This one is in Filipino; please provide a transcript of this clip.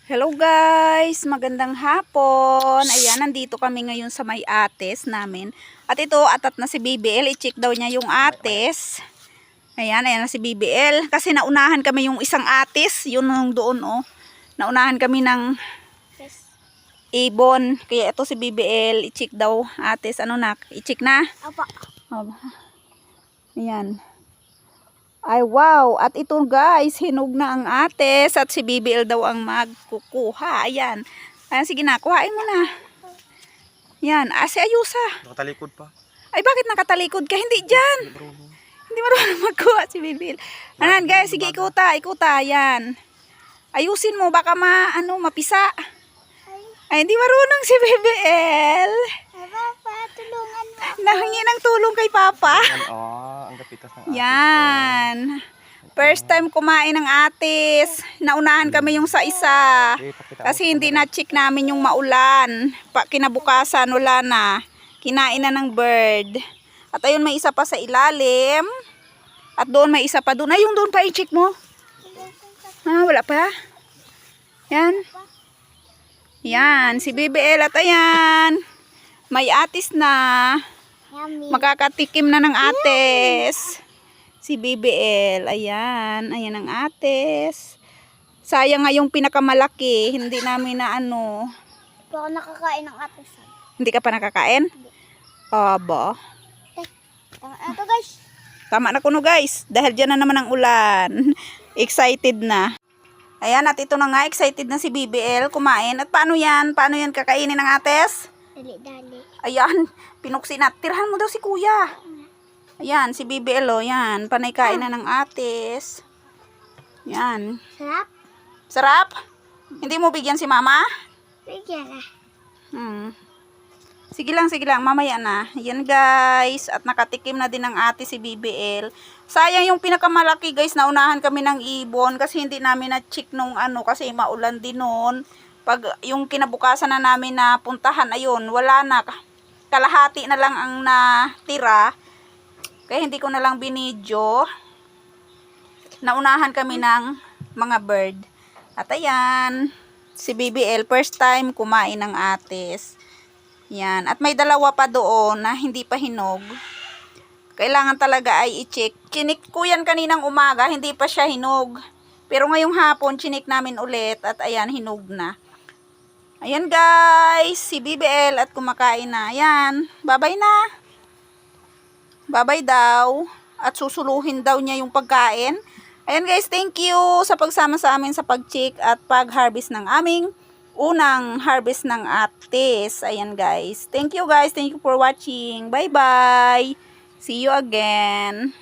Hello guys, magandang hapon. Ayan, nandito kami ngayon sa may ates namin. At ito, atat na si BBL. I-check daw niya yung ates. Ayan na si BBL. Kasi naunahan kami yung isang ates. Yun yung doon oh. Naunahan kami ng ibon. Kaya ito si BBL. I-check daw ates. Ano na? I-check na? Opo. Ayan. Ay wow, at ito guys, hinog na ang ates at si BBL daw ang magkukuha. Ayan. Ayan, sige na, kuhain mo na. Yan, si Ayusa. Nakatalikod pa. Ay bakit nakatalikod ka? Hindi dyan. Hindi marunong magkuha si BBL. Ayan guys, sige ikuta, yan. Ayusin mo, baka mapisa. Ay, hindi marunong si BBL. Ay, Papa, tulungan mo. Nahingi ng tulong kay Papa. Ang kapitas ng atis. Yan. First time kumain ng atis. Naunahan kami yung sa isa. Kasi hindi na-check namin yung maulan. Kinabukasan, wala na. Kinain na ng bird. At ayun, may isa pa sa ilalim. At doon may isa pa doon. Ay, yung doon pa i-check mo. Wala pa. Yan. Yan, si BBL at ayan. May atis na. Yummy. Makakatikim na ng ates. Si BBL. Ayan. Ayan ang ates. Sayang nga yung pinakamalaki. Hindi namin na Hindi ako nakakain ng atisan. Hindi ka pa nakakain? Aba. Ito guys. Tama na kuno guys. Dahil dyan na naman ang ulan. Excited na. Ayan, at ito na nga. Excited na si BBL kumain. At paano yan? Paano yan kakainin ng ates? Dali-dali. Ayan, pinuksi na. Tirahan mo daw si kuya. Ayan, si BBL o. Yan, panay kain na ng atis. Yan. Sarap. Sarap? Hindi mo bigyan si mama? Bigyan na. Sige lang. Mamaya na. Yan guys. At nakatikim na din ng ate si BBL. Sayang yung pinakamalaki guys. Naunahan kami ng ibon. Kasi hindi namin na-check nung kasi maulan din noon. Pag yung kinabukasan na namin na puntahan, ayun, wala na. Kalahati na lang ang natira. Kaya hindi ko na lang binidyo. Naunahan kami ng mga bird. At ayan, si BBL, first time kumain ng atis. Yan. At may dalawa pa doon na hindi pa hinog. Kailangan talaga ay i-check. Chinik ko yan kaninang umaga, hindi pa siya hinog. Pero ngayong hapon, chinik namin ulit at ayan, hinog na. Ayan guys, si BBL at kumakain na. Ayan, babay na. Babay daw. At susuluhin daw niya yung pagkain. Ayan guys, thank you sa pagsama sa amin sa pag-check at pag-harvest ng aming unang harvest ng atis. Ayan guys. Thank you guys. Thank you for watching. Bye bye. See you again.